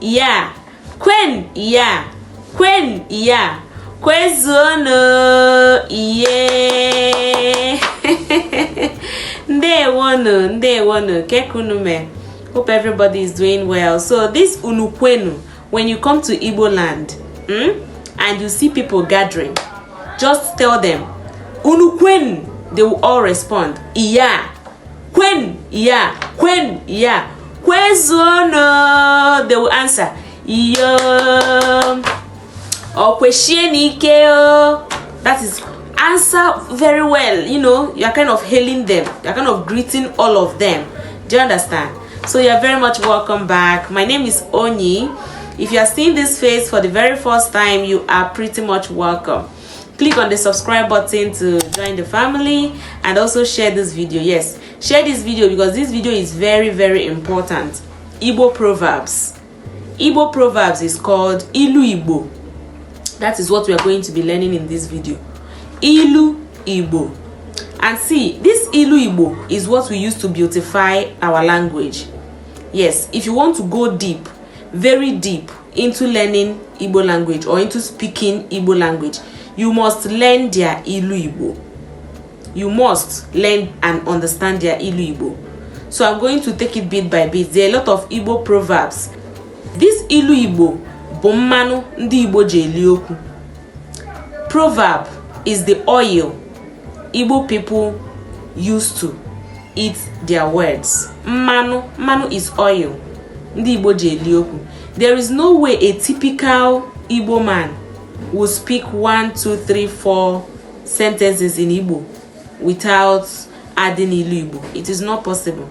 ya, kwen ya, kwen ya, kwezuono iye. Ndewono, kekunume. Hope everybody is doing well. So this unukwenu, when you come to Igbo land, and you see people gathering, just tell them unukwenu. They will all respond iya, kwen iya, kwen iya, kwezuono. They will answer iyo, or kweshienike o. That is, answer very well. You know, you're kind of hailing them, you're kind of greeting all of them. Do you understand? So you're very much welcome back. My name is Onyi. If you are seeing this face for the very first time, you are pretty much welcome. Click on the subscribe button to join the family, and also share this video. Yes, share this video because this video is very, very important. Igbo Proverbs. Igbo Proverbs is called iloveigbo. That is what we are going to be learning in this video. Iloveigbo. And see, this iloveigbo is what we use to beautify our language. Yes, if you want to go deep, very deep into learning Igbo language or into speaking Igbo language, you must learn their iloveigbo. You must learn and understand their iloveigbo. So I'm going to take it bit by bit. There are a lot of Igbo proverbs. This iloveigbo bụ mmanụ ndị Igbo ji eli okwu. Proverb is the oil Igbo people used to eat their words. Mmanụ is oil ndị Igbo ji eli okwu. There is no way a typical Igbo man will speak 1, 2, 3, 4 sentences in Igbo without adding iloveigbo. It is not possible.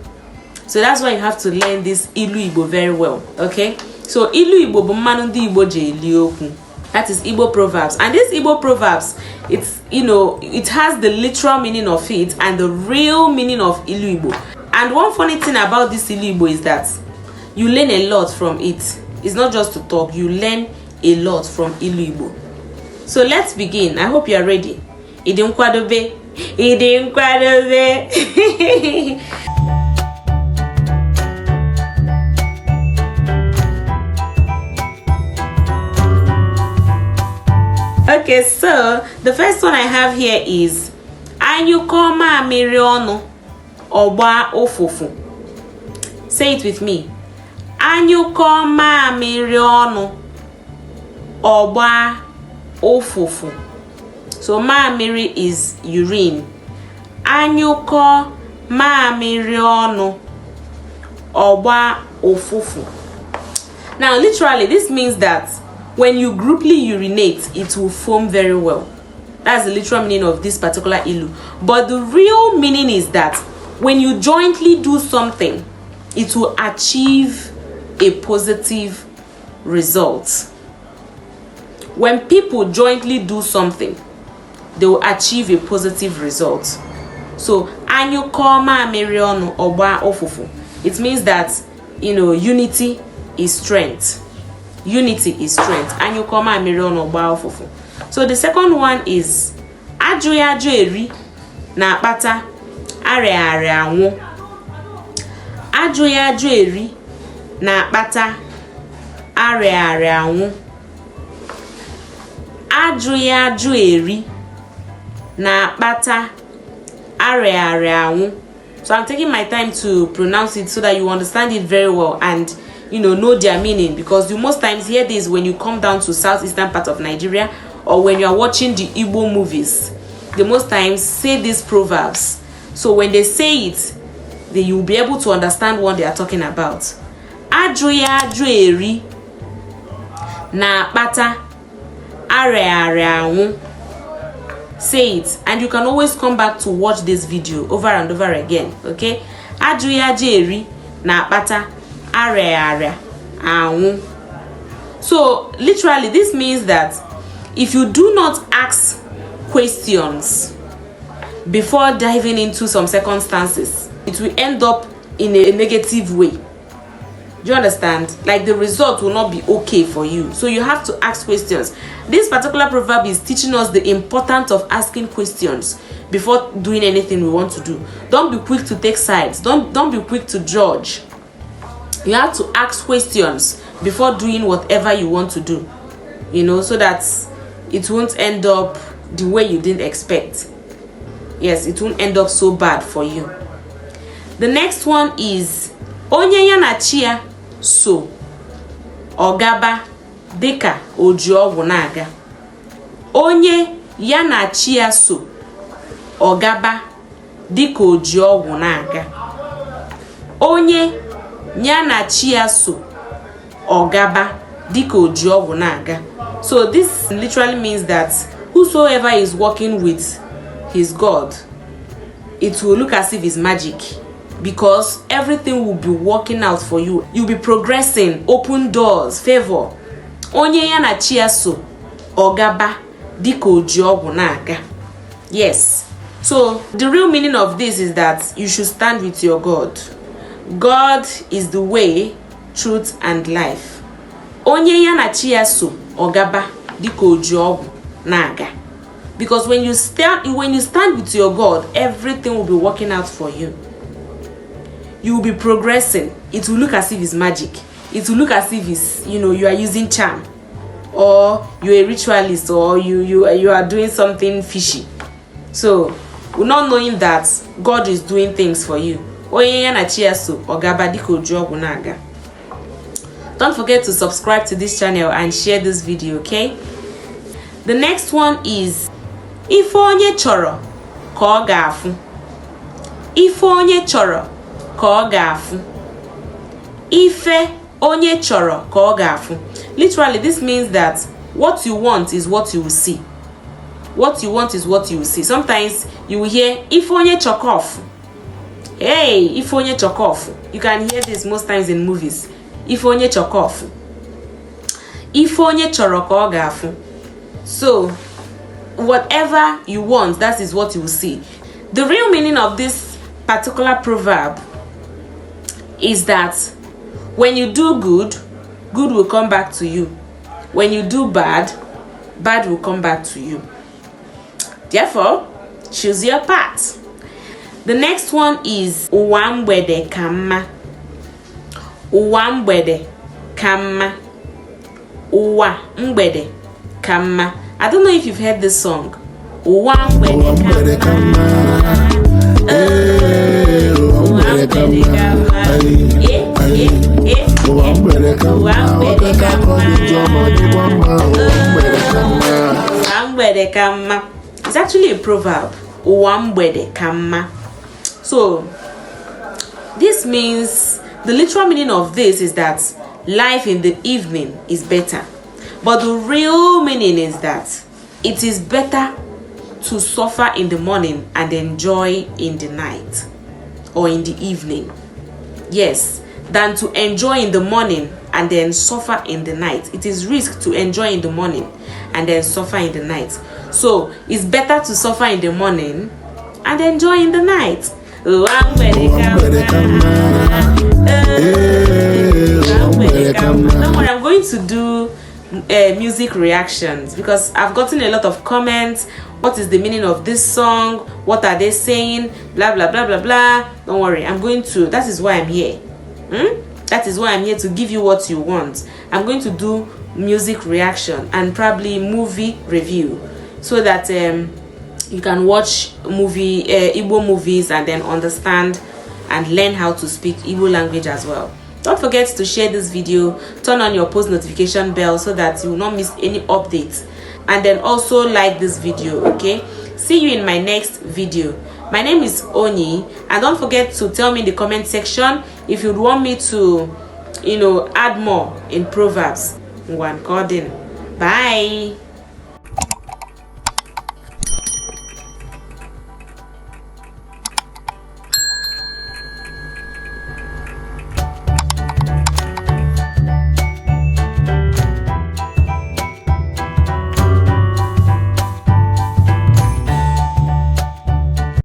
So that's why you have to learn this iloveigbo very well. Okay? So iloveigbo bụ mmanụ ndị Igbo ji eli okwu. That is Igbo Proverbs. And this Igbo Proverbs, it's, you know, it has the literal meaning of it and the real meaning of iloveigbo. And one funny thing about this iloveigbo is that you learn a lot from it. It's not just to talk, you learn a lot from iloveigbo. So let's begin. I hope you are ready. Idinkwadobe. Okay, so the first one I have here is anyuko mamiri onu ogba ofufu. Say it with me. Anyuko mamiri onu ogba ofufu. So mamiri is urine. Anyuko mamiri onu ogba ofufu. Now literally this means that when you grouply urinate, it will foam very well. That's the literal meaning of this particular ilu. But the real meaning is that when you jointly do something, it will achieve a positive result. When people jointly do something, they will achieve a positive result. So, anyuko mamiri onu ogba ofufu. It means that, you know, unity is strength. Unity is strength. Anyuko mamiri onu ogba ofufu. So the second one is ajụ eri na akpata arịa anwụ. Ajụ eri na akpata arịa anwụ. Ajụ eri na akpata arịa anwụ. So I'm taking my time to pronounce it so that you understand it very well and know their meaning, because you most times hear this when you come down to southeastern part of Nigeria or when you are watching the Igbo movies. They most times say these proverbs. So when they say it, then you'll be able to understand what they are talking about. Ajụ eri na akpata arịa anwụ. Say it, and you can always come back to watch this video over and over again. Okay? Ajụ eri na akpata arịa anwụ. So literally this means that if you do not ask questions before diving into some circumstances, it will end up in a negative way. Do you understand? Like the result will not be okay for you. So you have to ask questions. This particular proverb is teaching us the importance of asking questions before doing anything we want to do. Don't be quick to take sides. Don't be quick to judge. You have to ask questions before doing whatever you want to do, you know, so that it won't end up the way you didn't expect. Yes, it won't end up so bad for you. The next one is onye ya na chia so ogaba dika oji ogwu na-aga. Onye ya na chia so ogaba dika oji ogwu na-aga. Onye ya na chia so ogaba dika oji ogwu na-aga. So this literally means that whosoever is working with his God, it will look as if it's magic, because everything will be working out for you. You'll be progressing, open doors, favor. Onye ya na chia so ogaba dika oji ogwu na-aga. Yes. So the real meaning of this is that you should stand with your God. God is the way, truth, and life. Onye ya na chia so ogaba dika oji ogwu na-aga. Because when you stand with your God, everything will be working out for you. You will be progressing. It will look as if it's magic. It will look as if it's, you know, you are using charm, or you're a ritualist, or you are doing something fishy. So, we're not knowing that God is doing things for you. Don't forget to subscribe to this channel and share this video, okay? The next one is ife onye chọrọ ka ọ ga-afụ. Ife onye chọrọ ka ọ ga-afụ. Ife onye chọrọ ka ọ ga-afụ. Literally, this means that what you want is what you will see. What you want is what you will see. Sometimes you will hear ife onye chokofu. Hey, ife onye chokofu. You can hear this most times in movies. Ife onye chokofu. Ife onye chọrọ ka ọ ga-afụ. So, whatever you want, that is what you will see. The real meaning of this particular proverb is that when you do good, good will come back to you. When you do bad, bad will come back to you. Therefore, choose your path. The next one is ụwa mgbede ka mma. Ụwa mgbede ka mma. Ụwa mgbede ka mma. I don't know if you've heard this song. Ụwa mgbede ka mma. Ụwa mgbede ka mma. Ụwa mgbede ka mma. Ụwa mgbede ka mma. It's actually a proverb. Ụwa mgbede ka mma. So, this means, the literal meaning of this is that life in the evening is better. But the real meaning is that it is better to suffer in the morning and enjoy in the night or in the evening. Yes, than to enjoy in the morning and then suffer in the night. It is risk to enjoy in the morning and then suffer in the night. So it's better to suffer in the morning and enjoy in the night. Don't worry, I'm going to do music reactions because I've gotten a lot of comments. What is the meaning of this song? What are they saying? Blah blah blah blah blah. Don't worry, I'm going to, that is why I'm here. That is why I'm here, to give you what you want. I'm going to do music reaction and probably movie review, so that you can watch Igbo movies and then understand and learn how to speak Igbo language as well. Don't forget to share this video, turn on your post notification bell so that you will not miss any updates, and then also like this video, okay? See you in my next video. My name is Oni, and don't forget to tell me in the comment section if you'd want me to, you know, add more in Proverbs. Bye.